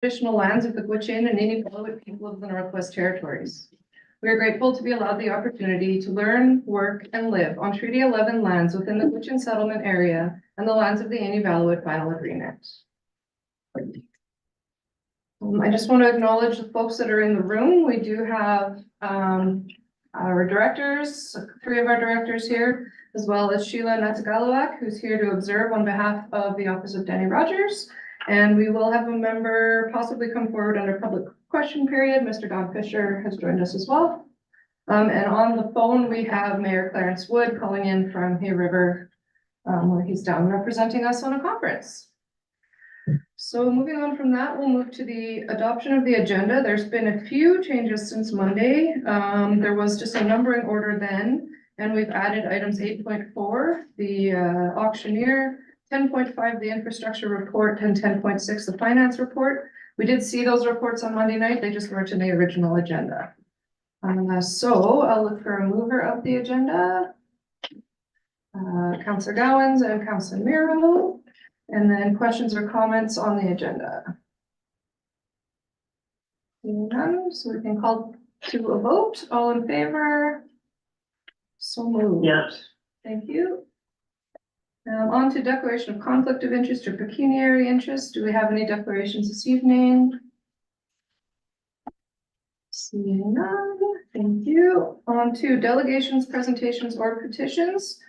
traditional lands of the Gwich'in and Inuvik people of the Northwest Territories. We are grateful to be allowed the opportunity to learn, work, and live on Treaty 11 lands within the Gwich'in settlement area and the lands of the Inuvik Final Agreement. I just want to acknowledge the folks that are in the room. We do have our directors, 3 of our directors here, as well as Sheila Natsagalowak, who's here to observe on behalf of the Office of Danny Rogers. And we will have a member possibly come forward under public question period. Mr. Don Fisher has joined us as well. And on the phone, we have Mayor Clarence Wood calling in from Hay River, where he's down representing us on a conference. So moving on from that, we'll move to the adoption of the agenda. There's been a few changes since Monday. There was just a numbering order then, and we've added items 8.4, the auctioneer, 10.5, the infrastructure report, and 10.6, the finance report. We did see those reports on Monday night. They just weren't in the original agenda. So I'll look for a mover of the agenda. Councillor Gowans and Councillor Miro. And then questions or comments on the agenda. Seeing none, so we can call to a vote. All in favor? So moved. Yes. Thank you. On to declaration of conflict of interest or pecuniary interest. Do we have any declarations this evening? Seeing none, thank you. On to delegations, presentations, or petitions.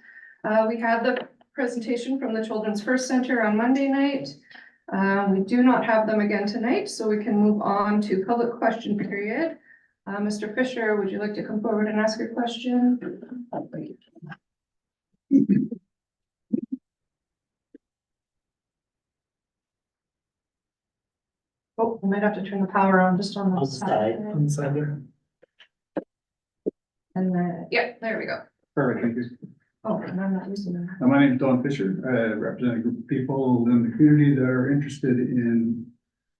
We had the presentation from the Children's First Center on Monday night. We do not have them again tonight, so we can move on to public question period. Mr. Fisher, would you like to come forward and ask your question? Oh, I might have to turn the power on just on the side. On the side there. And then, yeah, there we go. Perfect, thank you. Oh, and I'm not using them. My name is Don Fisher. I represent a group of people in the community that are interested in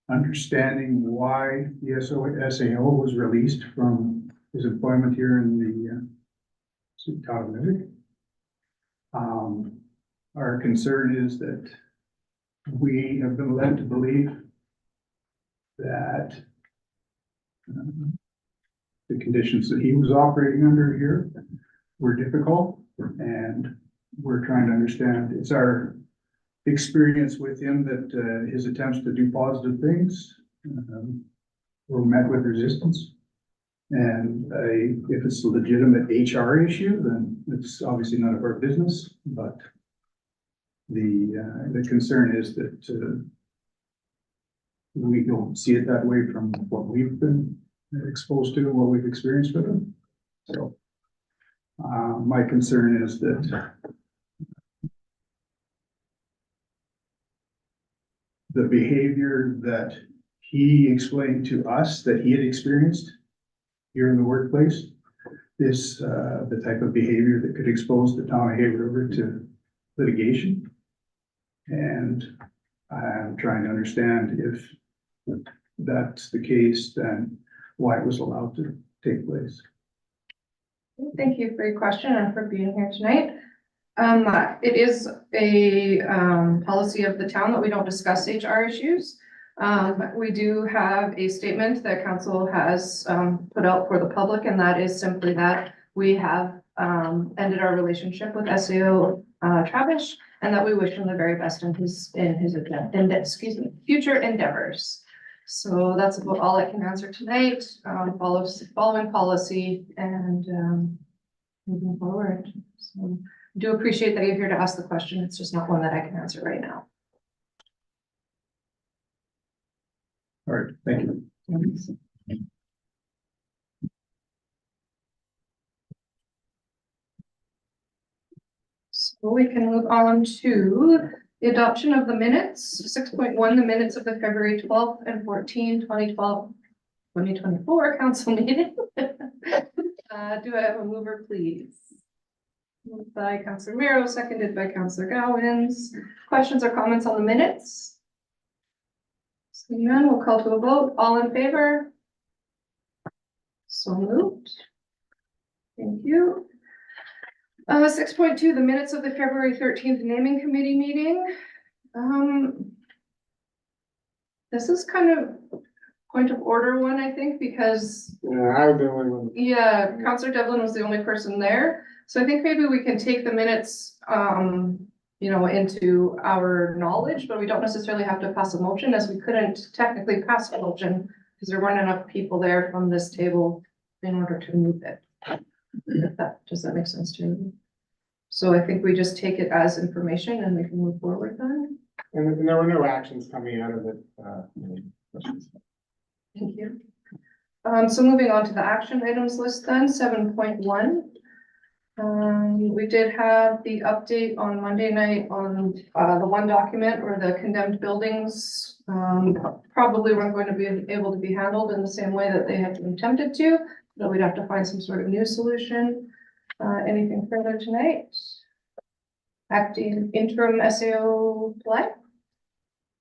understanding why the SAO was released from his employment here in the town of Inuvik. Our concern is that we have been led to believe that the conditions that he was operating under here were difficult, and we're trying to understand. It's our experience with him that his attempts to do positive things were met with resistance. And if it's a legitimate HR issue, then it's obviously none of our business. But the concern is that we don't see it that way from what we've been exposed to and what we've experienced with him. So my concern is that the behavior that he explained to us that he had experienced here in the workplace is the type of behavior that could expose the town of Hay River to litigation. And I'm trying to understand if that's the case, then why it was allowed to take place. Thank you for your question and for being here tonight. It is a policy of the town that we don't discuss HR issues. We do have a statement that council has put out for the public, and that is simply that we have ended our relationship with SAO Travis, and that we wish him the very best in his future endeavors. So that's about all I can answer tonight. Following policy and moving forward. So I do appreciate that you're here to ask the question. It's just not one that I can answer right now. All right, thank you. Thanks. So we can move on to the adoption of the minutes. 6.1, the minutes of the February 12th and 2024 council meeting. Do I have a mover, please? Moved by Councillor Miro, seconded by Councillor Gowans. Questions or comments on the minutes? Seeing none, we'll call to a vote. All in favor? So moved. Thank you. 6.2, the minutes of the February 13th naming committee meeting. This is kind of point of order one, I think, because, Yeah, I was the only one. yeah, Counselor Devlin was the only person there. So I think maybe we can take the minutes, you know, into our knowledge, but we don't necessarily have to pass a motion, as we couldn't technically pass a motion because there weren't enough people there from this table in order to move it. Does that make sense to you? So I think we just take it as information and we can move forward then. And there were no actions coming out of it. Thank you. So moving on to the action items list then, 7.1. We did have the update on Monday night on, the one document where the condemned buildings, probably weren't going to be able to be handled in the same way that they had been attempted to, but we'd have to find some sort of new solution. Anything further tonight? Acting interim SAO play?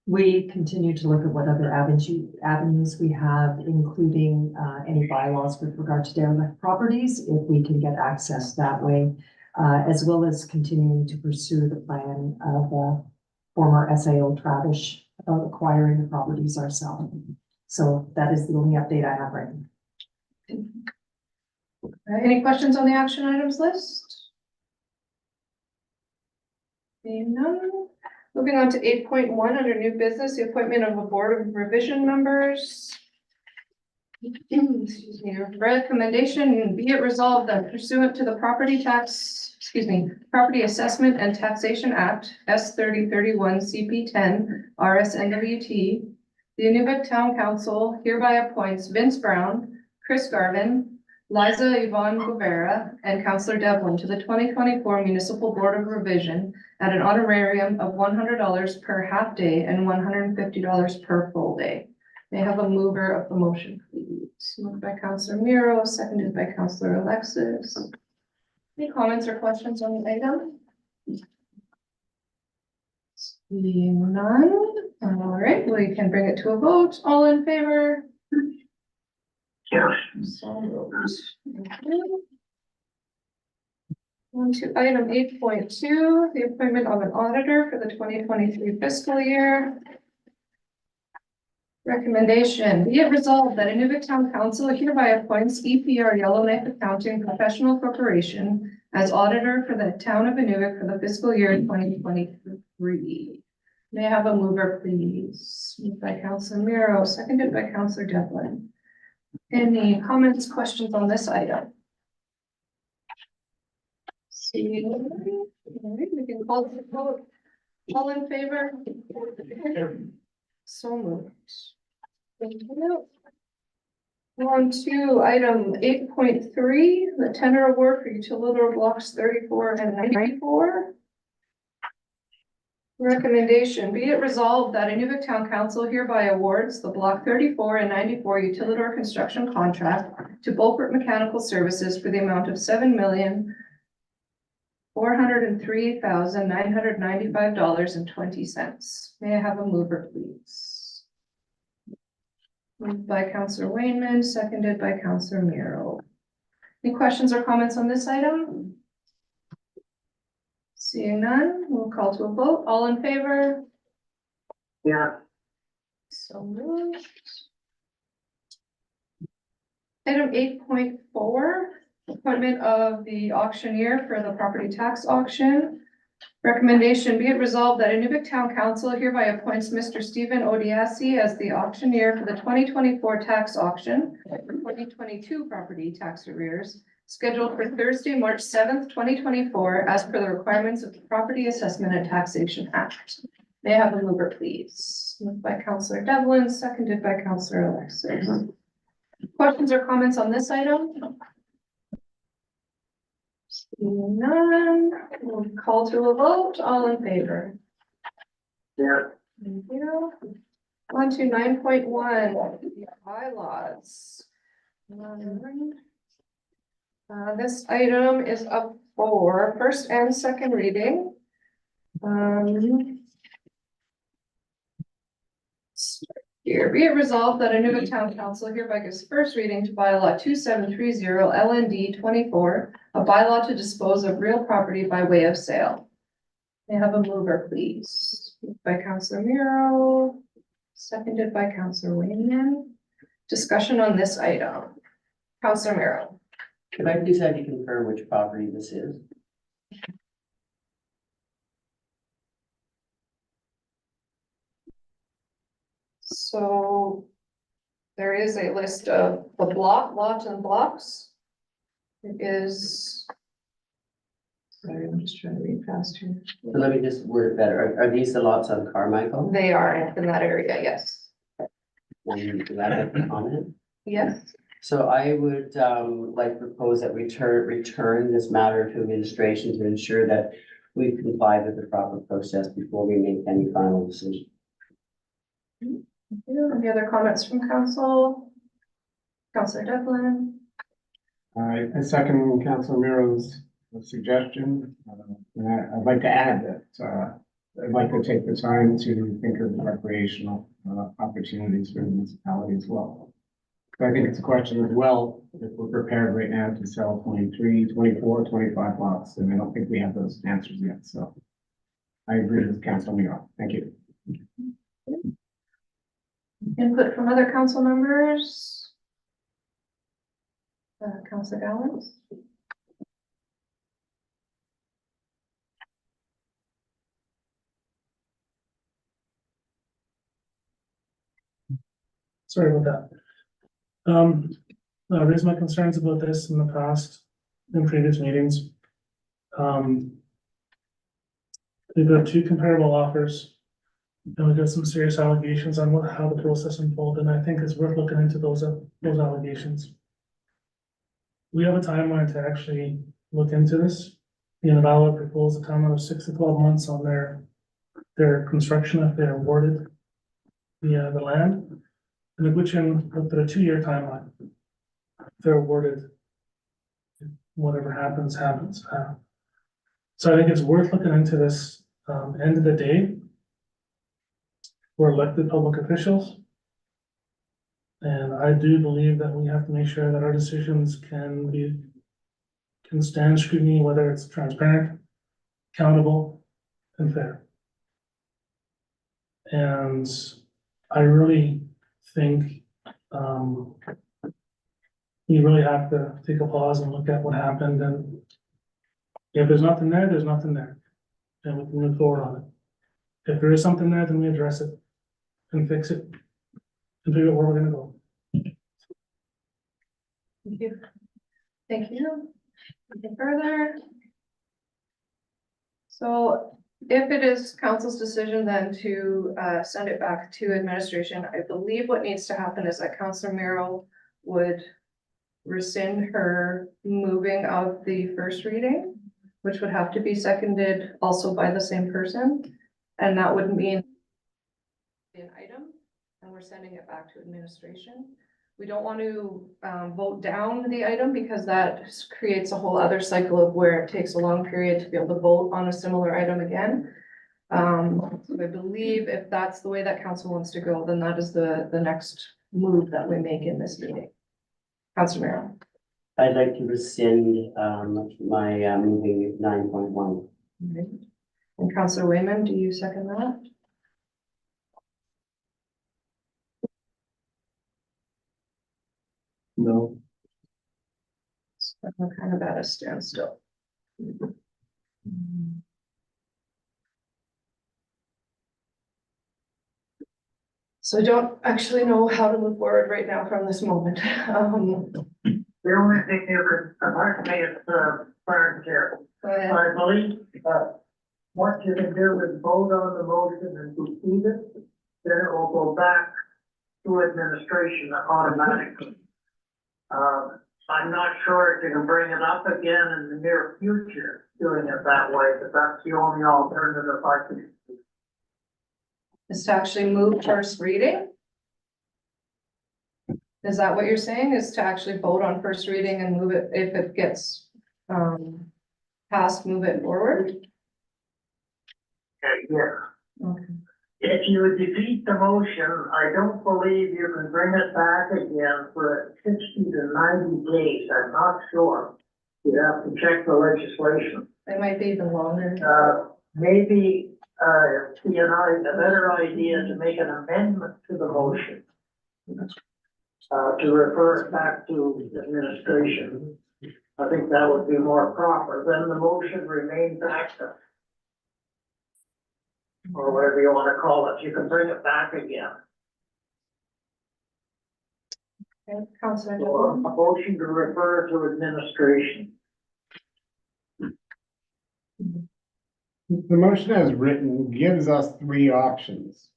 We continue to look at what other avenues we have, including any bylaws with regard to derelict properties, if we can get access that way, as well as continuing to pursue the plan of former SAO Travis about acquiring the properties ourselves. So that is the only update I have right now. Any questions on the action items list? Seeing none. Moving on to 8.1 under new business, the appointment of a board of revision members. Excuse me, recommendation, be it resolved that pursuant to the Property Assessment and Taxation Act, S 3031 CP 10 RSNWT, the Inuvik Town Council hereby appoints Vince Brown, Chris Garvin, Liza Yvonne Guevara, and Counselor Devlin to the 2024 Municipal Board of Revision at an honorarium of $100 per half day and $150 per full day. May I have a mover of the motion, please? Moved by Counselor Miro, seconded by Counselor Alexis. Any comments or questions on the item? Seeing none. All right, we can bring it to a vote. All in favor? So moved. Thank you. On to item 8.2, the appointment of an auditor for the 2023 fiscal year. Recommendation, be it resolved that Inuvik Town Council hereby appoints EPR Yellowknife Accounting Professional Corporation as auditor for the town of Inuvik for the fiscal year 2023. May I have a mover, please? Moved by Counselor Miro, seconded by Counselor Devlin. Any comments, questions on this item? See, all right, we can call the vote. All in favor? So moved. Thank you. On to item 8.3, the tender award for utility blocks 34 and 94. Recommendation, be it resolved that Inuvik Town Council hereby awards the block 34 and 94 utilidor construction contract to Beaufort Mechanical Services for the amount of $7,403,995.20. May I have a mover, please? Moved by Counselor Wainman, seconded by Counselor Miro. Any questions or comments on this item? Seeing none, we'll call to a vote. All in favor? Yeah. So moved. Item 8.4, appointment of the auctioneer for the property tax auction. Recommendation, be it resolved that Inuvik Town Council hereby appoints Mr. Stephen Odiasi as the auctioneer for the 2024 tax auction for 2022 property tax arrears, scheduled for Thursday, March 7th, 2024, as per the requirements of the Property Assessment and Taxation Act. May I have a mover, please? Moved by Counselor Devlin, seconded by Counselor Alexis. Questions or comments on this item? Seeing none, we'll call to a vote. All in favor? Yeah. Thank you. On to 9.1, bylaws. This item is up for first and second reading. Here, be it resolved that Inuvik Town Council hereby gives first reading to bylaw 2730 LND 24, a bylaw to dispose of real property by way of sale. May I have a mover, please? Moved by Counselor Miro, seconded by Counselor Wainman. Discussion on this item. Counselor Merrill. Could I please have you confirm which property this is? So there is a list of the lot and blocks. It is. Sorry, I'm just trying to read fast here. So let me just word it better. Are these the lots on Carmichael? They are in that area, yes. And do I have a comment? Yes, So I would like propose that we return this matter to administration to ensure that we comply with the proper process before we make any final decision. any other comments from council? Counselor Devlin? I second Councilor Miro's suggestion. And I'd like to add that, I'd like to take the time to think of recreational, opportunities for the municipality as well. So I think it's a question as well, if we're prepared right now to sell 23, 24, 25 lots, and I don't think we have those answers yet, so. I agree with Councilor Miro. Thank you. Input from other council members? Counselor Gallants? Sorry about that. I raised my concerns about this in the past, in previous meetings. We've got two comparable offers. And we've got some serious allegations on how the process unfolded, and I think it's worth looking into those allegations. We have a timeline to actually look into this. The Inuvik proposed a timeline of 6 to 12 months on their construction if they're awarded the land. And the Gwich'in looked at a 2-year timeline. If they're awarded, whatever happens. So I think it's worth looking into this. End of the day, we're elected public officials. And I do believe that we have to make sure that our decisions can stand scrutiny, whether it's transparent, accountable, and fair. And I really think you really have to take a pause and look at what happened, and if there's nothing there, there's nothing there. And we can move forward on it. If there is something there, then we address it and fix it and figure out where we're gonna go. Thank you. Thank you. Anything further? So if it is council's decision then to send it back to administration, I believe what needs to happen is that Councilor Merrill would rescind her moving of the first reading, which would have to be seconded also by the same person. And that would mean an item, and we're sending it back to administration. We don't want to vote down the item because that creates a whole other cycle of where it takes a long period to be able to vote on a similar item again. So I believe if that's the way that council wants to go, then that is the next move that we make in this meeting. Councilor Merrill. I'd like to rescind my moving 9.1. And Councilor Wayman, do you second that? No. I'm kind of at a standstill. So I don't actually know how to move forward right now from this moment. The only thing you could, like me is, Clarence here. Go ahead. I believe, what you can do is vote on the motion and proceed it, then it will go back to administration automatically. I'm not sure if you can bring it up again in the near future, doing it that way, but that's the only alternative I can see. Is to actually move first reading? Is that what you're saying, is to actually vote on first reading and move it, if it gets passed, move it forward? Yeah. Okay. If you defeat the motion, I don't believe you can bring it back again for 60 to 90 days. I'm not sure. You have to check the legislation. It might be even longer. Maybe, a better idea to make an amendment to the motion. to refer it back to administration. I think that would be more proper, then the motion remains active. Or whatever you wanna call it, you can bring it back again. Okay, Counselor Or a Devlin. motion to refer to administration. The motion as written gives us three options.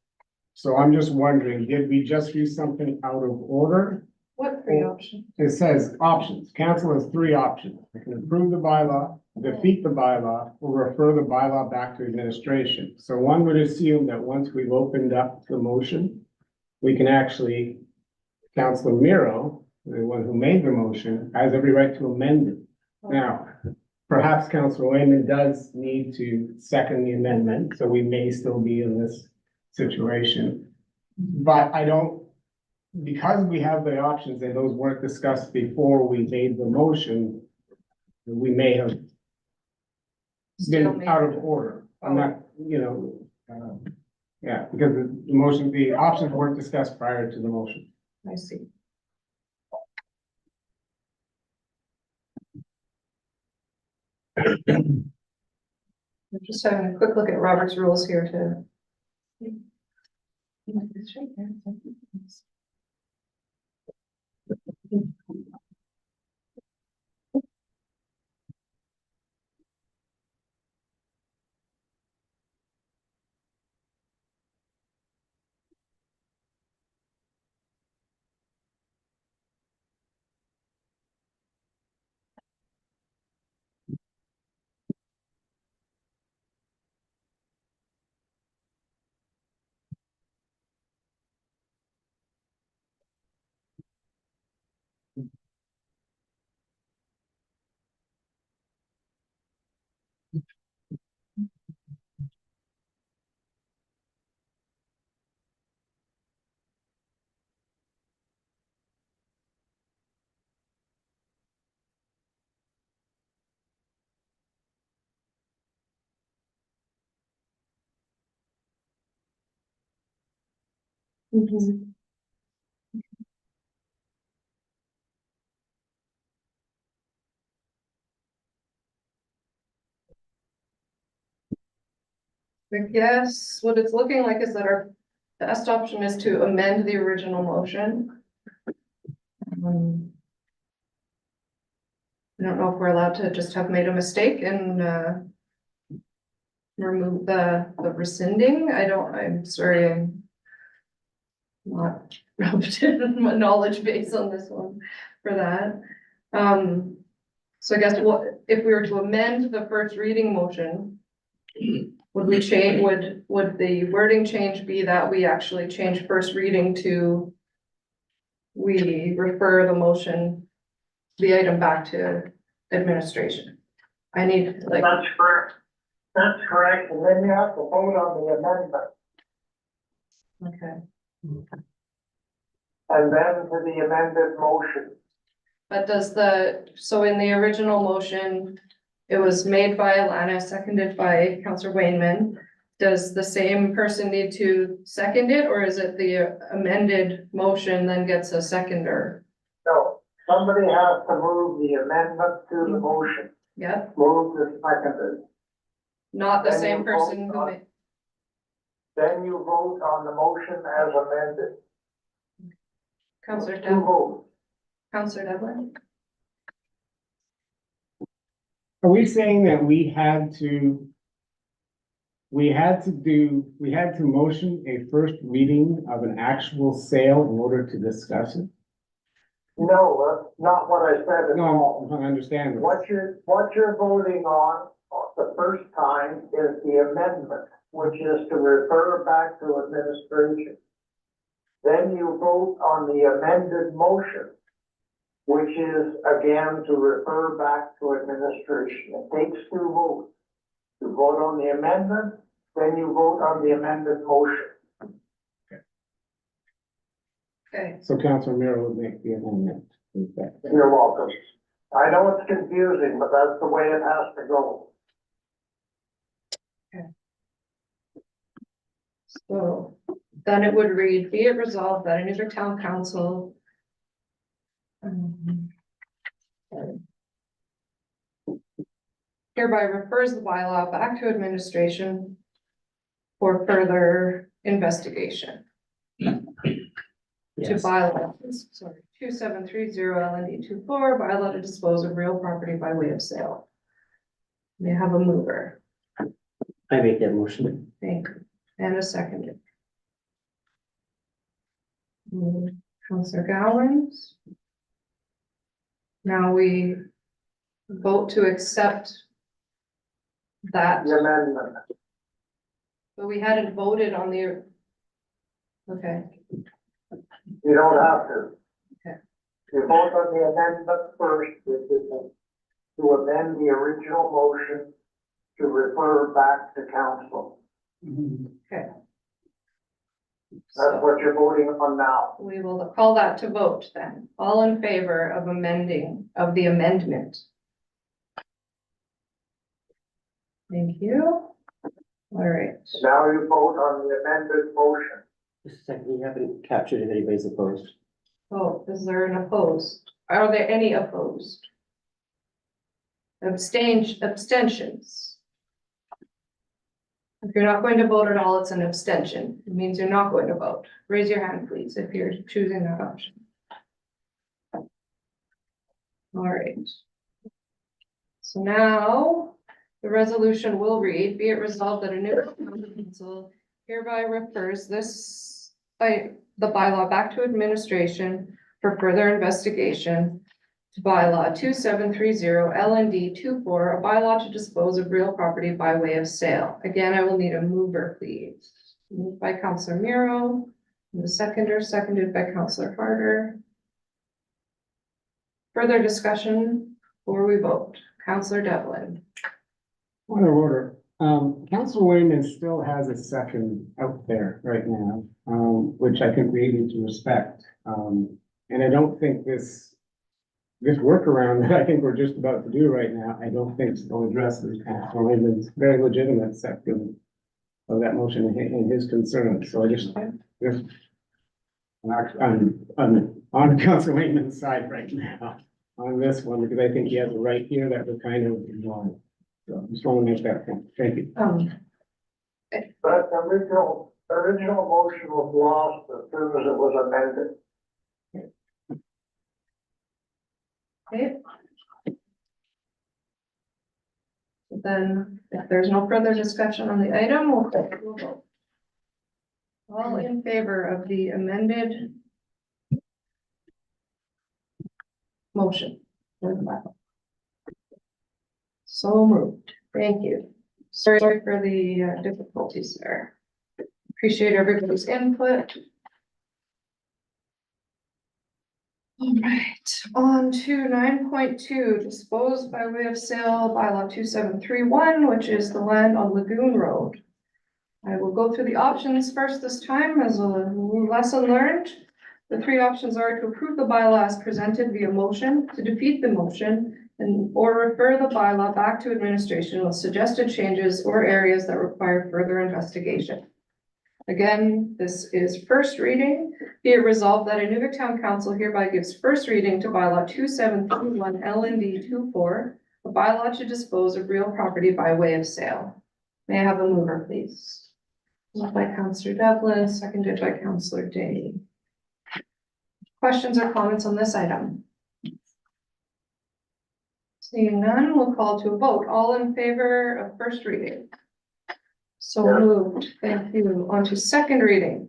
So I'm just wondering, did we just do something out of order? What three options? It says options. Council has three options. It can approve the bylaw, defeat the bylaw, or refer the bylaw back to administration. So one would assume that once we've opened up the motion, we can actually, Councilor Miro, the one who made the motion, has every right to amend it. Now, perhaps Councilor Wayman does need to second the amendment, so we may still be in this situation. But I don't, because we have the options and those weren't discussed before we made the motion, we may have Still been made out of it. order. I'm not, yeah, because the motion, the options weren't discussed prior to the motion. I see. I'm just having a quick look at Robert's rules here to. I guess what it's looking like is that our best option is to amend the original motion. I don't know if we're allowed to just have made a mistake and remove the rescinding. I'm sorry, I'm not rubbed in my knowledge base on this one for that. So I guess what, if we were to amend the first reading motion, would we change, would the wording change be that we actually change first reading to we refer the motion, the item back to administration? I need, like, That's correct. That's correct, and then you have to vote on the amendment, okay. and then to the amended motion. But so in the original motion, it was made by Alana, seconded by Counselor Wainman. Does the same person need to second it, or is it the amended motion then gets a seconder? So, somebody has to move the amendment to the motion, Yep, move the seconded. not the Then same you person vote who on- made, Then you vote on the motion as amended. Counselor Two Devlin, votes. Counselor Devlin? Are we saying that we had to motion a first reading of an actual sale in order to discuss it? No, that's not what I said at all. No, I understand. What you're voting on the first time is the amendment, which is to refer back to administration. Then you vote on the amended motion, which is again to refer back to administration. It takes two votes. You vote on the amendment, then you vote on the amended motion. Okay, So Councilor Miro would make the amendment. You're welcome. I know it's confusing, but that's the way it has to go. so then it would read, be it resolved that Inuvik Town Council Hereby refers the bylaw back to administration for further investigation. To Yes. bylaw, sorry, 2730 LND 24, bylaw to dispose of real property by way of sale. May I have a mover, I make that motion. thank you, and a second. Councillor Gowans. Now we vote to accept that, The amendment. but we hadn't voted on the. Okay, You don't have to. Okay. You vote on the amendment first, which is to amend the original motion to refer back to council. okay. That's So what you're voting on now. we will call that to vote then. All in favor of amending, of the amendment? Thank you. All right, Now you vote on the amended motion. Just a second, you haven't captured if anybody's opposed. oh, is there an opposed? Are there any opposed? Abstentions? If you're not going to vote at all, it's an abstention. It means you're not going to vote. Raise your hand, please, if you're choosing that option. All right. So now the resolution will read, be it resolved that a new council hereby refers this by the bylaw back to administration for further investigation to bylaw 2730 LND 24, a bylaw to dispose of real property by way of sale. Again, I will need a mover, please. Moved by Councillor Miro, and the seconder, seconded by Councillor Harder. Further discussion before we vote. Councillor Devlin. Point of order. Council Wayman still has a second out there right now, which I think we need to respect. And I don't think this workaround that I think we're just about to do right now, I don't think will address this Council Wayman's very legitimate second of that motion and his concerns. So I just, I'm on Council Wayman's side right now on this one, because I think he has a right here that we're kind of ignoring. So I just want to make that point. Thank you. But the original motion was lost as soon as it was amended. Okay. Then, if there's no further discussion on the item, we'll go to a vote. All in favor of the amended motion? So moved. Thank you. Sorry for the difficulties there. Appreciate everybody's input. All right, on to 9.2, disposed by way of sale bylaw 2731, which is the land on Lagoon Road. I will go through the options first this time as a lesson learned. The three options are to approve the bylaw as presented via motion, to defeat the motion, or refer the bylaw back to administration with suggested changes or areas that require further investigation. Again, this is first reading. Be it resolved that Inuvik Town Council hereby gives first reading to bylaw 2731 LND 24, a bylaw to dispose of real property by way of sale. May I have a mover, please? Moved by Councillor Devlin, seconded by Councillor Day. Questions or comments on this item? Seeing none, we'll call to a vote. All in favor of first reading? So moved. Thank you. On to second reading.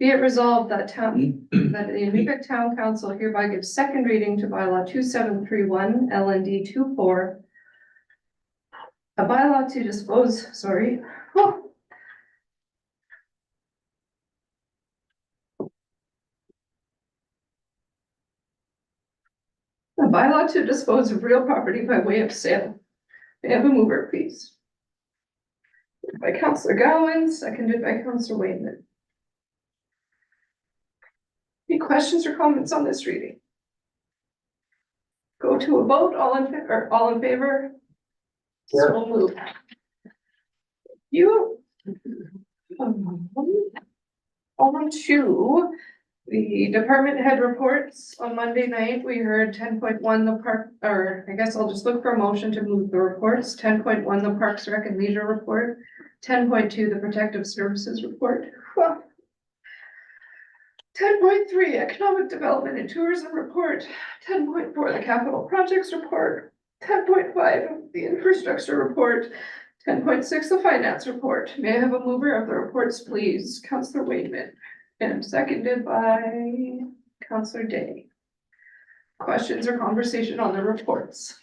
Be it resolved that the Inuvik Town Council hereby gives second reading to bylaw 2731 LND 24, a bylaw to dispose, a bylaw to dispose of real property by way of sale. May I have a mover, please? By Councillor Gowan, seconded by Councillor Wayman. Any questions or comments on this reading? Go to a vote. All in favor? Yes. So moved. You. On to The department head reports on Monday night, we heard 10.1 the park, or I guess I'll just look for a motion to move the reports. 10.1 the Parks Rec and Leisure report, 10.2 the Protective Services report. 10.3 Economic Development and Tourism report, 10.4 the Capital Projects report, 10.5 the Infrastructure report, 10.6 the Finance report. May I have a mover of the reports, please? Councillor Waitman. And seconded by Counselor Day. Questions or conversation on the reports?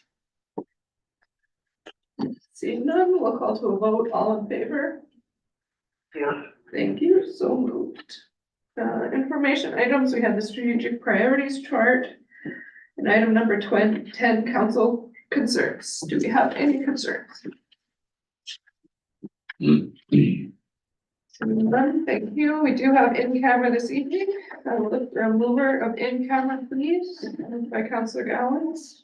Seeing none, we'll call to a vote. All in favor? Yes. Thank you. So moved. Information items, we have the strategic priorities chart. And item number 10, council concerns. Do we have any concerns? None, thank you. We do have in camera this evening. I will look for a mover of in camera, please. Moved by Councillor Gowans.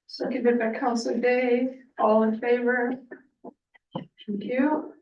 Seconded by Councillor Day. All in favor? Thank you.